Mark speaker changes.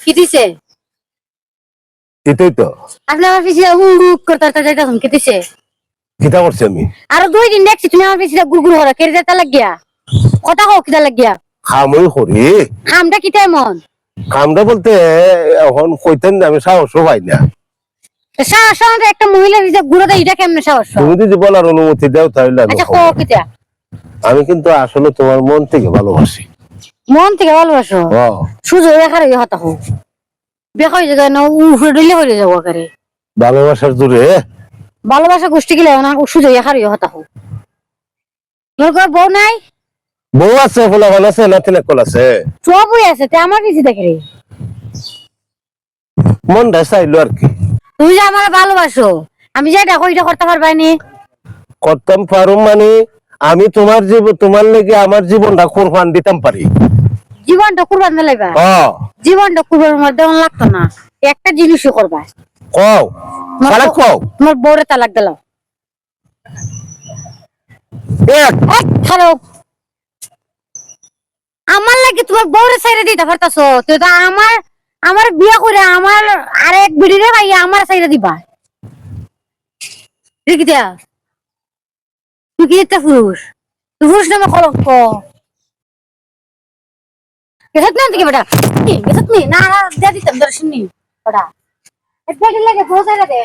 Speaker 1: কি দিছে?
Speaker 2: এটাই তো
Speaker 1: আপনি আমার পিছিয়ে করতে যাইতাছেন, কি দিছে?
Speaker 2: কিতা করছি আমি?
Speaker 1: আর 2 দিন দেখছি তুমি আমার পিছিয়ে গুড়গুড় হরা কেড়ে যেতে লাগিয়া, কথা কও কিটা লাগিয়া?
Speaker 2: খামই করি।
Speaker 1: খামটা কিটা এমন?
Speaker 2: খামটা বলতে এখন কইতেন আমি সাহসও পাই না।
Speaker 1: সাহস আমাদের একটা মহিলা পিছিয়ে গুড়ো দেয়, এটা কেমনে সাহস?
Speaker 2: তুমি যদি বলার অনুমতি দাও তাহলে আমি
Speaker 1: আচ্ছা,
Speaker 2: খাবো।
Speaker 1: কও কিটা?
Speaker 2: আমি কিন্তু আসলে তোমার মন থেকে ভালোবাসি।
Speaker 1: মন থেকে ভালোবাসো? সুযোগ দেখার এই হতা হোক বেকার জায়গায় না উঠে দিলে হয়ে যাবো আকারে।
Speaker 2: ভালোবাসার দূরে
Speaker 1: ভালোবাসা গোষ্ঠী গেলে না সুযোগ দেখার এই হতা হোক। তোর ঘর বউ নাই?
Speaker 2: বউ আছে, ফলাফল আছে, নাতি নাকল আছে,
Speaker 1: সবই আছে, তে আমার পিছিয়ে দেখে রে।
Speaker 2: মনটা চাইলো আর কি।
Speaker 1: তুমি যে আমার ভালোবাসো, আমি যে এটা কইটা করতে পারবাই নি?
Speaker 2: করতাম পারুম মানে আমি তোমার জীবন, তোমার লেগে আমার জীবনটা কোরবান দিতাম পারি।
Speaker 1: জীবনটা কুরবান দিলাইবা? জীবনটা কুরবান মধ্যে লাগতো না, একটা জিনিসই করবা।
Speaker 2: কও সারা কও।
Speaker 1: তোমার বউরে তালাক দিলাম। হ্যালো, আমার লাগে তোমার বউরে ছাইরে দিতে পারতাছো? তুই তো আমার আমার বিয়ে করে আমার আরেক বিড়িরে ভাইয়া আমার ছাইরে দিবা। দেখি দিয়া তুই কি একটা পুরুষ? তুই পুরুষ নামে কলঙ্ক। গেছত না দিকে বেটা, গেছত নি না না দিয়া দিতাম দর্শন নি বেটা। একবার লাগে বউ ছাইরে দে।